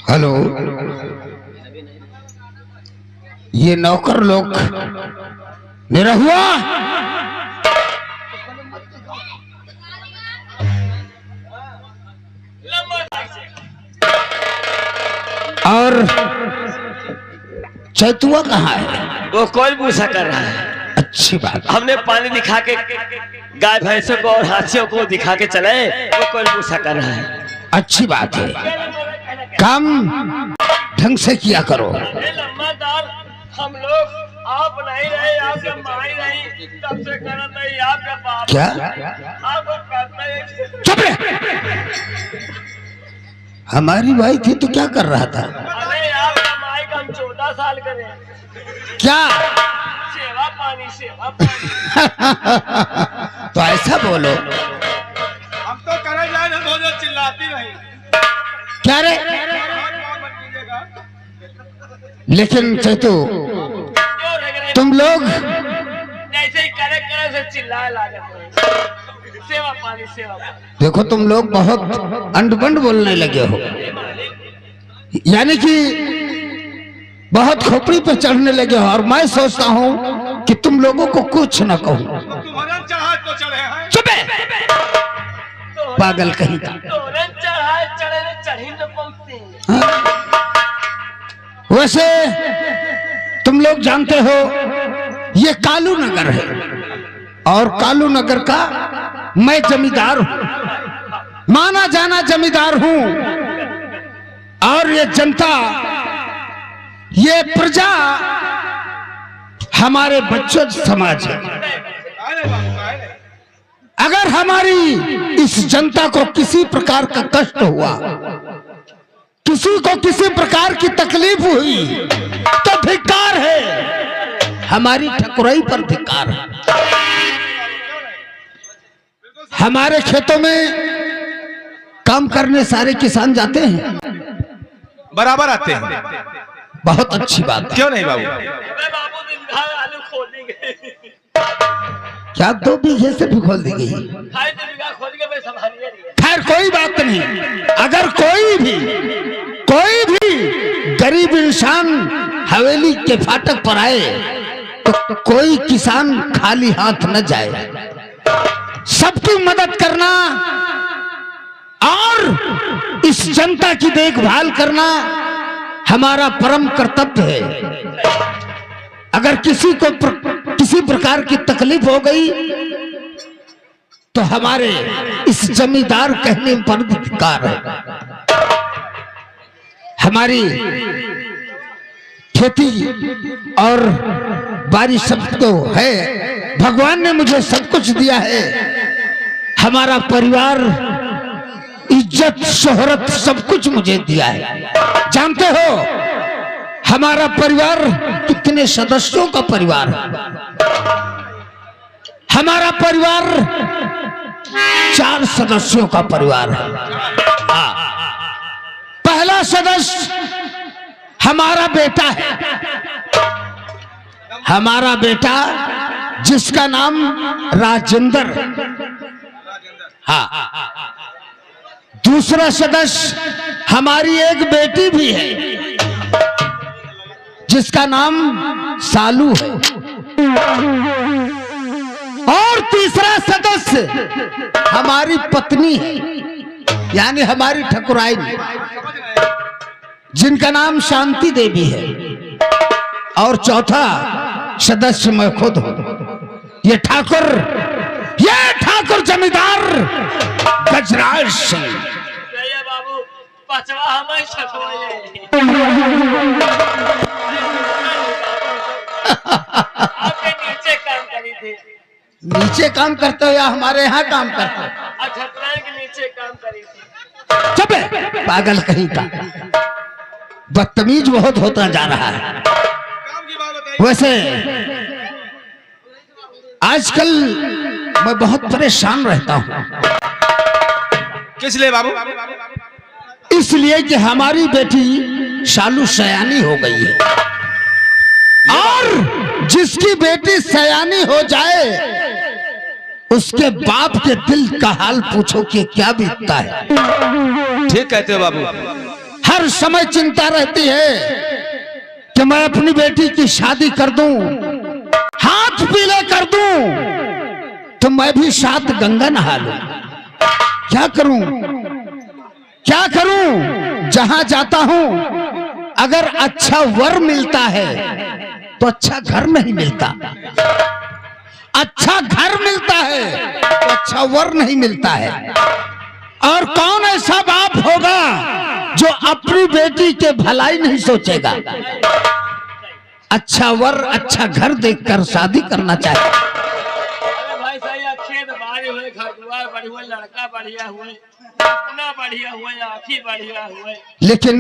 Hello, ये नौकर लोग मेरा हुआ और चैतुआ कहाँ है? वो कोई पूछा कर रहा है। अच्छी बात। हमने पानी दिखा के गाय भैंसों को और हाथियों को दिखा के चले, वो कोई पूछा कर रहा है। अच्छी बात है, काम ढंग से किया करो। हम लोग आप नहीं रहे, आपके माँ ही नहीं, तब से करत नहीं आपके बाप। क्या आप करते हैं? चुप रहे। हमारी भाई थी तो क्या कर रहा था? अरे आपका माई का हम 14 साल करे। क्या सेवा पानी, सेवा पानी। तो ऐसा बोलो। हम तो करे जाए ना, दो चिल्लाती रही। क्या रे? लेकिन चैतू तुम लोग जैसे ही करे करे से चिल्लाए लागत। सेवा पानी, सेवा पानी। देखो तुम लोग बहुत अंड-बंड बोलने लगे हो, यानी कि बहुत खोपड़ी पे चढ़ने लगे हो, और मैं सोचता हूँ कि तुम लोगों को कुछ न कहूँ। तुम्हारा चढ़ा तो चढ़े हैं। चुप है, पागल कहीं का। वैसे तुम लोग जानते हो ये कालू नगर है, और कालू नगर का मैं जमींदार हूं, माना जाना जमींदार हूं, और ये जनता, ये प्रजा हमारे बच्चों समाज है। अगर हमारी इस जनता को किसी प्रकार का कष्ट हुआ, किसी को किसी प्रकार की तकलीफ हुई, तो धिक्कार है, हमारी ठकुराई पर धिक्कार है। हमारे खेतों में काम करने सारे किसान जाते हैं, बराबर आते हैं। बहुत अच्छी बात है। क्यों नहीं बाबू? आलू खोल दी गई। क्या 2 बीघे से भी खोल दी गई? खोल के मैं संभालिए नहीं। खैर कोई बात नहीं। अगर कोई भी गरीब इंसान हवेली के फाटक पर आए तो कोई किसान खाली हाथ न जाए। सबकी मदद करना और इस जनता की देखभाल करना हमारा परम कर्तव्य है। अगर किसी को किसी प्रकार की तकलीफ हो गई तो हमारे इस जमींदार कहने पर धिक्कार है। हमारी खेती और बारिश सब तो है, भगवान ने मुझे सब कुछ दिया है। हमारा परिवार, इज्जत, शोहरत, सब कुछ मुझे दिया है। जानते हो हमारा परिवार कितने सदस्यों का परिवार है? हमारा परिवार 4 सदस्यों का परिवार है। पहला सदस्य हमारा बेटा है, हमारा बेटा जिसका नाम राजेंद्र। हाँ, दूसरा सदस्य हमारी एक बेटी भी है जिसका नाम सालू है, और तीसरा सदस्य हमारी पत्नी है, यानी हमारी ठकुराई, जिनका नाम शांति देवी है, और चौथा सदस्य मैं खुद हूं। ये ठाकुर जमींदार गजराज सिंह। बाबू पचवा हमें आपके नीचे काम करी थी। नीचे काम करते हो या हमारे यहाँ काम करते हो? के नीचे काम करी थी। चुप है, पागल कहीं का। बदतमीज बहुत होता जा रहा है। वैसे आजकल मैं बहुत परेशान रहता हूँ। किस लिए बाबू? इसलिए कि हमारी बेटी शालू सयानी हो गई है। और जिसकी बेटी सयानी हो जाए उसके बाप के दिल का हाल पूछो कि क्या बीतता है। ठीक कहते हो बाबू। हर समय चिंता रहती है कि मैं अपनी बेटी की शादी कर दूं, हाथ पीले कर दूं तो मैं भी 7 गंगा नहा लूं। क्या करूं क्या करूं? जहां जाता हूं अगर अच्छा वर मिलता है तो अच्छा घर नहीं मिलता, अच्छा घर मिलता है तो अच्छा वर नहीं मिलता है। और कौन ऐसा बाप होगा जो अपनी बेटी के भलाई नहीं सोचेगा? अच्छा वर अच्छा घर देखकर शादी करना चाहिए। अरे भाई सही है, खेत बाड़ी हुए, घर द्वार बढ़ी हुए, लड़का बढ़िया हुए, अपना बढ़िया हुए, आँखी बढ़िया हुए, लेकिन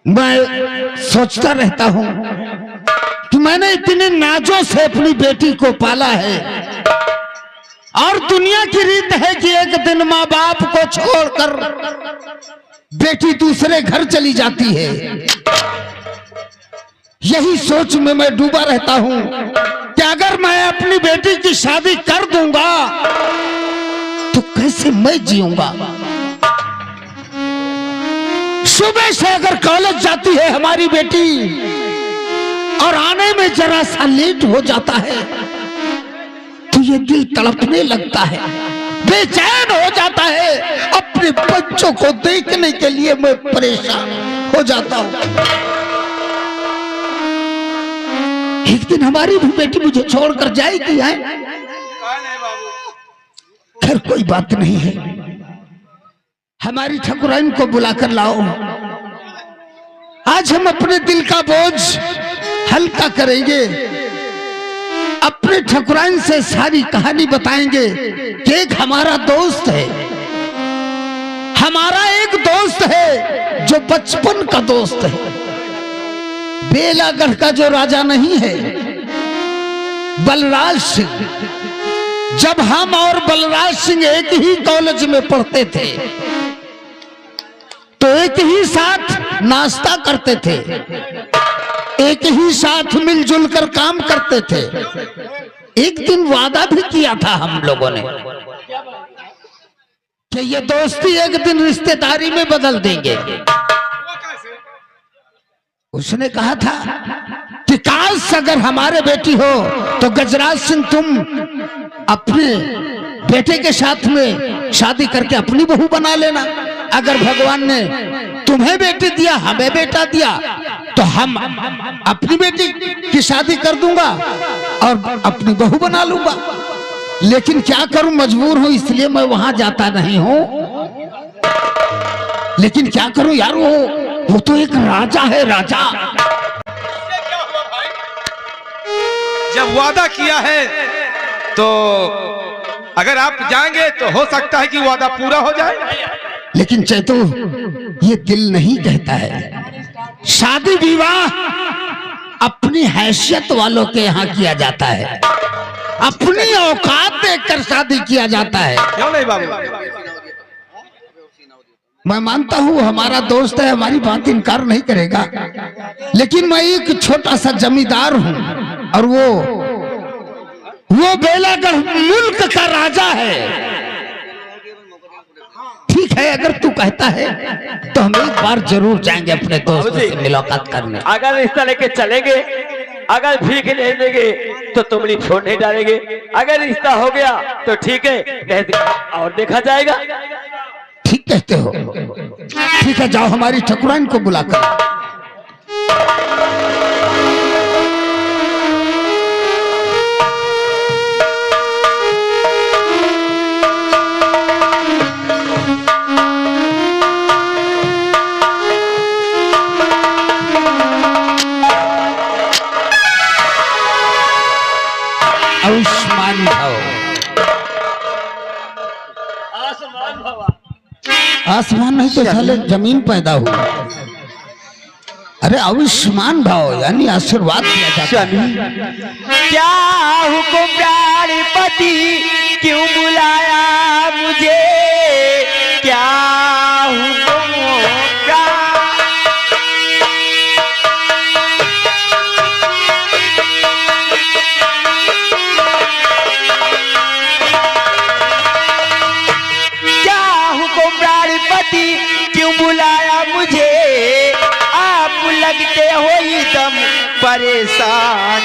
मैं सोचता रहता हूं कि मैंने इतने नाजों से अपनी बेटी को पाला है और दुनिया की रीत है कि एक दिन माँ बाप को छोड़कर बेटी दूसरे घर चली जाती है। यही सोच में मैं डूबा रहता हूं कि अगर मैं अपनी बेटी की शादी कर दूंगा तो कैसे मैं जीऊंगा। सुबह से अगर कॉलेज जाती है हमारी बेटी और आने में जरा सा लेट हो जाता है तो ये दिल तड़पने लगता है, बेचैन हो जाता है। अपने बच्चों को देखने के लिए मैं परेशान हो जाता हूं। एक दिन हमारी भी बेटी मुझे छोड़कर जाएगी है। खैर कोई बात नहीं है, हमारी ठाकुराइन को बुलाकर लाओ। आज हम अपने दिल का बोझ हल्का करेंगे, अपने ठाकुराइन से सारी कहानी बताएंगे कि एक हमारा दोस्त है, हमारा एक दोस्त है जो बचपन का दोस्त है, बेलागढ़ का जो राजा नहीं है, बलराज सिंह। जब हम और बलराज सिंह एक ही कॉलेज में पढ़ते थे तो एक ही साथ नाश्ता करते थे, एक ही साथ मिलजुल कर काम करते थे। एक दिन वादा भी किया था हम लोगों ने कि ये दोस्ती एक दिन रिश्तेदारी में बदल देंगे। उसने कहा था कि काश अगर हमारे बेटी हो तो गजराज सिंह तुम अपने बेटे के साथ में शादी करके अपनी बहू बना लेना। अगर भगवान ने तुम्हें बेटी दिया, हमें बेटा दिया, तो हम अपनी बेटी की शादी कर दूंगा और अपनी बहू बना लूंगा। लेकिन क्या करूं, मजबूर हूं, इसलिए मैं वहां जाता नहीं हूं। लेकिन क्या करूं यार, वो तो एक राजा है, राजा। क्या हुआ भाई? जब वादा किया है तो अगर आप जाएंगे तो हो सकता है कि वादा पूरा हो जाए। लेकिन चैतू, ये दिल नहीं कहता है। शादी विवाह अपनी हैसियत वालों के यहाँ किया जाता है, अपनी औकात देखकर शादी किया जाता है। क्यों नहीं बाबू? मैं मानता हूँ हमारा दोस्त है, हमारी बात इनकार नहीं करेगा, लेकिन मैं एक छोटा सा जमींदार हूँ और वो बेलागढ़ मुल्क का राजा है। ठीक है, अगर तू कहता है तो हम एक बार जरूर जाएंगे अपने दोस्तों से मुलाकात करने। अगर रिश्ता लेके चलेंगे, अगर भीख नहीं देंगे तो तुमरी फोन नहीं डालेंगे। अगर रिश्ता हो गया तो ठीक है, नहीं और देखा जाएगा। ठीक कहते हो। ठीक है, जाओ हमारी ठाकुराइन को बुलाकर। आयुष्मान भव। आसमान भवा। आसमान नहीं तो साले जमीन पैदा हुआ। अरे आयुष्मान भाव यानी आशीर्वाद दिया जाता है। स्वामी क्या हुक्म प्राणपति क्यों बुलाया मुझे, क्या हुक्म प्राणपति क्यों बुलाया मुझे, आप लगते हो एकदम परेशान,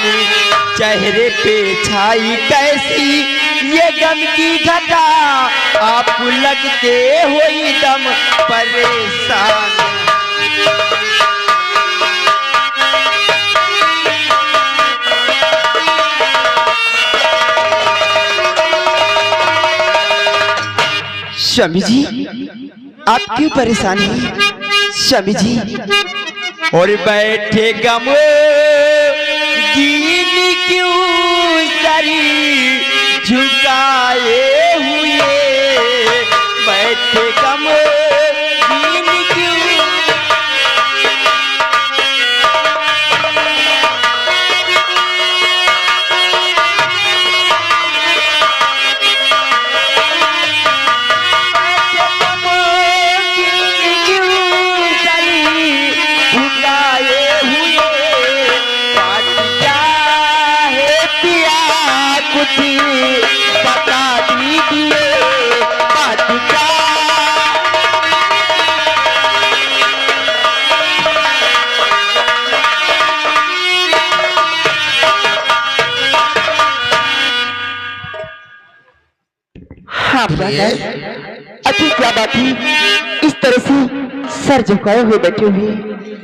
चेहरे पे छाई कैसी ये गम की घटा, आप लगते हो एकदम परेशान। स्वामी जी आप क्यों परेशान हैं स्वामी जी? और बैठे गम दीन क्यों सरी झुकाए हुए, बैठे गम दीन क्यों। अच्छी क्या बात है इस तरह से सर झुकाए हुए बैठे हुए?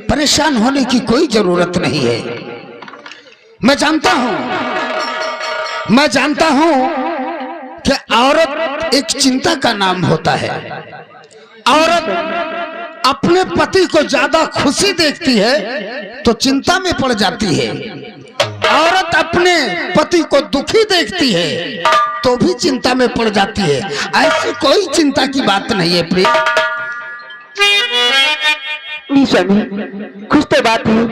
परेशान होने की कोई जरूरत नहीं है। मैं जानता हूं कि औरत एक चिंता का नाम होता है। औरत अपने पति को ज्यादा खुशी देखती है तो चिंता में पड़ जाती है, औरत अपने पति को दुखी देखती है तो भी चिंता में पड़ जाती है। ऐसी कोई चिंता की बात नहीं है प्रिय। नहीं स्वामी कुछ तो बात है।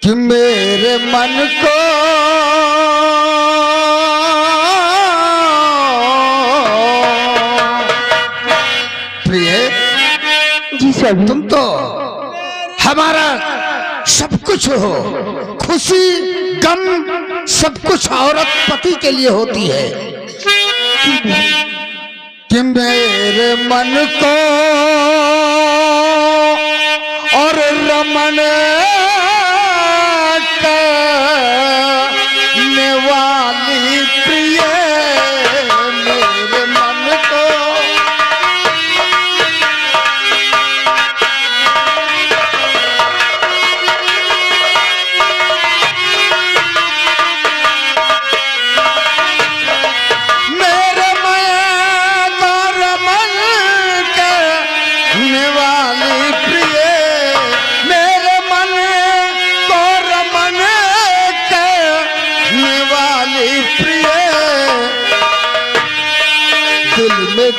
कि मेरे मन को प्रिय जी स्वामी तुम तो हमारा सब कुछ हो, खुशी गम सब कुछ औरत पति के लिए होती है। कि मेरे मन को और रमन करने वाली प्रिय मेरे मन को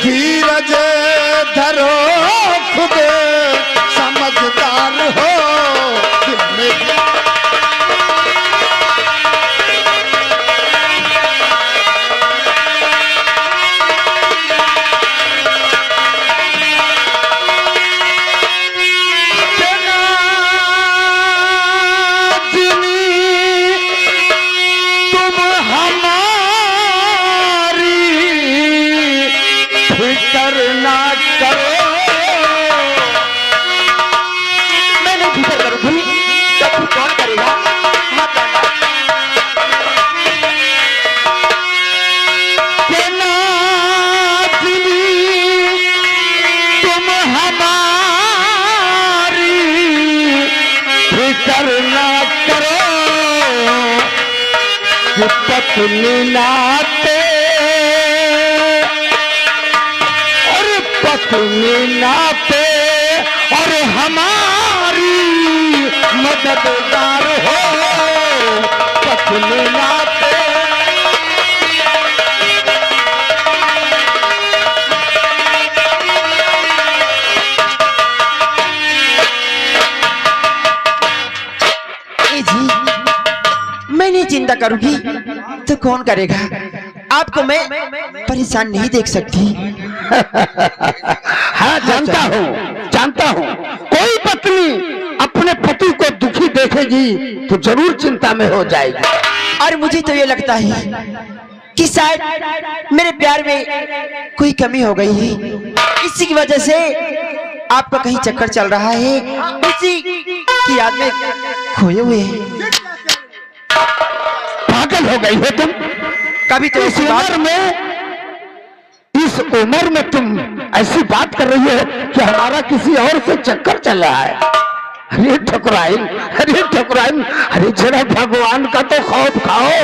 धीरज धरो खुद समझदार हो। पत्नी नाते और पत्नी नाते और हमारी मददगार हो। पत्नी नाते करूंगी तो कौन करेगा? आपको मैं परेशान नहीं देख सकती। हाँ, जानता हूँ। कोई पत्नी अपने पति को दुखी देखेगी तो जरूर चिंता में हो जाएगी। और मुझे तो ये लगता है कि शायद मेरे प्यार में कोई कमी हो गई है, इसी की वजह से आपका कहीं चक्कर चल रहा है, उसी की याद में खोए हुए हैं। पागल हो गई हो तुम? कभी तो इस उम्र में तुम ऐसी बात कर रही हो कि हमारा किसी और से चक्कर चल रहा है। अरे ठकुराइन, अरे जरा भगवान का तो खौफ खाओ।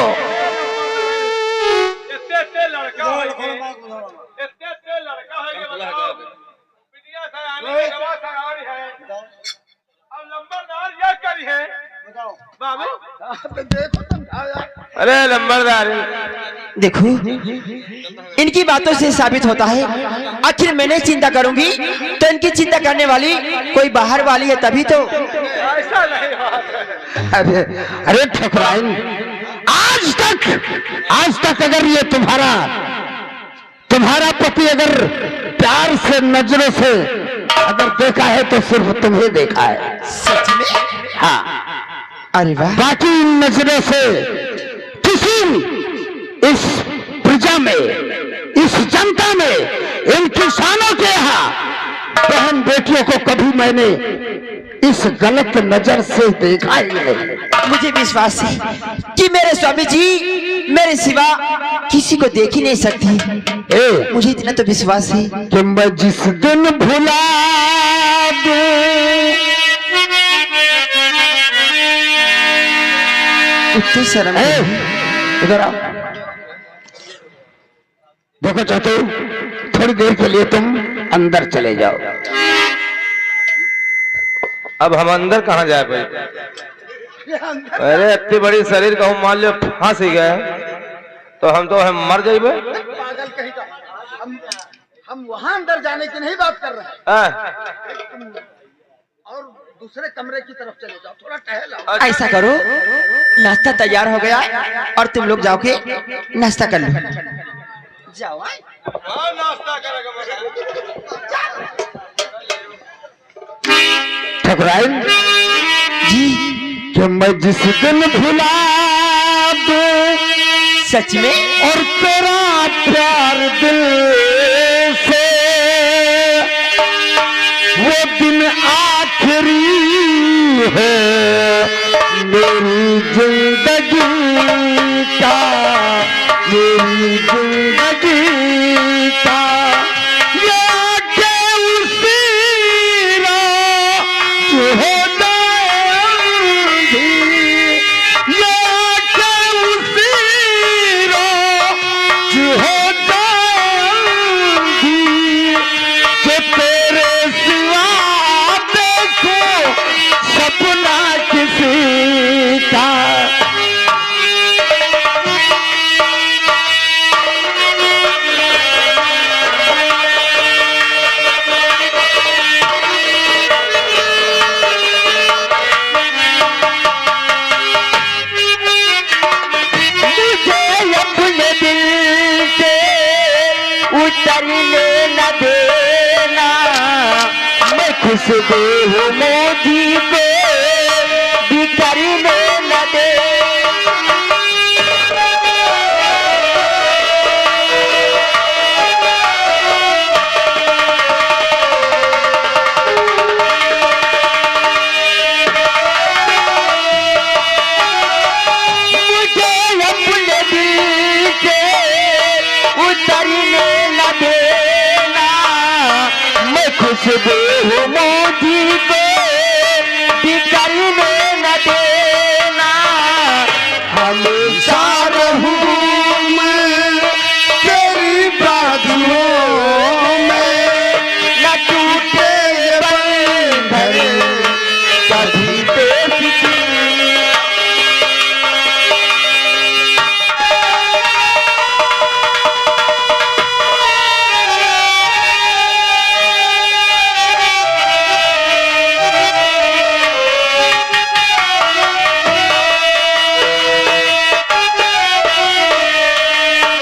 अरे नंबरदार, देखो इनकी बातों से साबित होता है आखिर मैंने चिंता करूंगी तो इनकी चिंता करने वाली कोई बाहर वाली है, तभी तो। अरे ठकुराइन, आज तक अगर ये तुम्हारा पति अगर प्यार से नजरों से अगर देखा है तो सिर्फ तुम्हें देखा है। सच में? हाँ। अरे वाह। बाकी इन नजरों से किसी इस प्रजा में, इस जनता में, इन किसानों के यहाँ बहन बेटियों को कभी मैंने इस गलत नजर से देखा ही नहीं। मुझे विश्वास है कि मेरे स्वामी जी मेरे सिवा किसी को देख ही नहीं सकती। मुझे इतना तो विश्वास है कि मैं जिस दिन भुला दूं इतनी शर्म है। इधर आओ। देखो चाहते हो, थोड़ी देर के लिए तुम अंदर चले जाओ। अब हम अंदर कहाँ जाए भाई? अरे इतनी बड़ी शरीर का मान लो फंस ही गए तो हम मर जाइबे। पागल कहीं का। हम वहां अंदर जाने की नहीं बात कर रहे हैं, और दूसरे कमरे की तरफ चले जाओ, थोड़ा टहल आओ। ऐसा करो, नाश्ता तैयार हो गया और तुम लोग जाओ के नाश्ता कर लो। जाओ। नाश्ता करेगा ठकुराइन जी कि मैं जिस दिन भुला दूं सच में? और तेरा प्यार दिल से, वो दिन आखिरी है मेरी जिंदगी का, मेरी जिंदगी का। ये आंखें उसी राह जो हो जाएंगी, ये आंखें उसी राह जो हो जाएंगी, जो तेरे सिवा देखो सपना किसी का। उतरने न देना, मैं खुश हूँ मोदी को बिखरने न दे। मुझे अपने दिल से उतरने न देना, मैं खुशबू हूँ मोदी को बिखरने न देना। हमेशा रहूँ मैं तेरी बाजुओं में, न टूटे ये बंधन कभी बेफिक्र।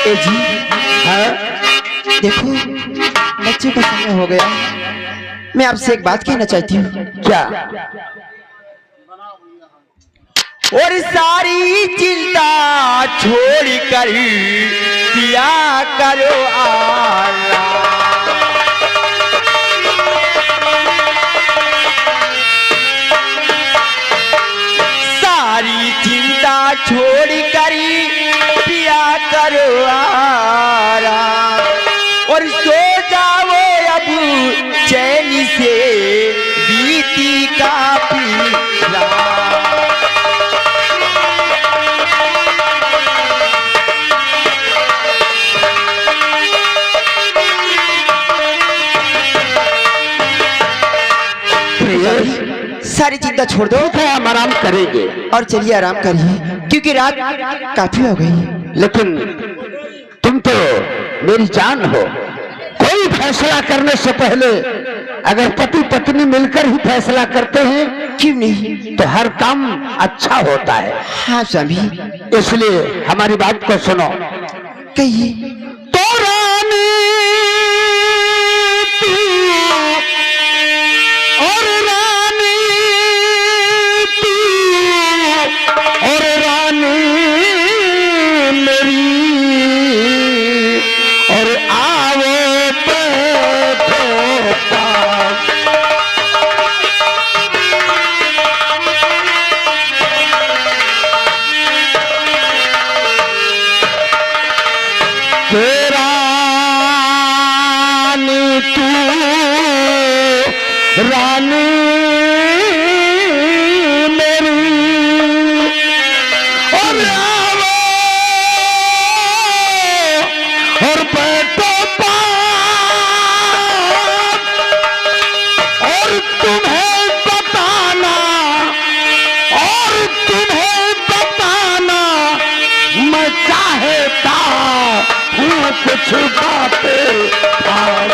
ए जी हाँ? देखो बच्चे का समय हो गया, मैं आपसे एक बात कहना चाहती हूँ। क्या? और सारी चिंता छोड़ कर दिया करो आराम। सारी चिंता छोड़ कर दिया करो आराम और सो जाओ अब चैन से बीती काफी रात। सारी चिंता छोड़ दो, हम आराम करेंगे। और चलिए आराम करिए क्योंकि रात काफी हो गई। लेकिन तुम तो मेरी जान हो, कोई फैसला करने से पहले अगर पति पत्नी मिलकर ही फैसला करते हैं क्यों नहीं, तो हर काम अच्छा होता है। हाँ स्वामी, इसलिए हमारी बात को सुनो। कहिए। तो रानी तू और रानी तू और रानी मेरी और आओ बैठो पास। तेरा रानी तू रानी मेरी और आओ और बैठो पास और तुम्हें बताना मैं चाहता हूँ कुछ बातें खास।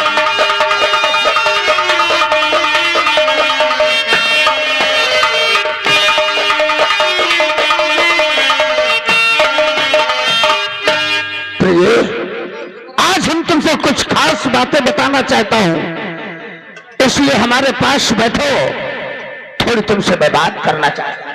आज हम तुमसे कुछ खास बातें बताना चाहता हूं, इसलिए हमारे पास बैठो, थोड़ी तुमसे मैं बात करना चाहता हूं।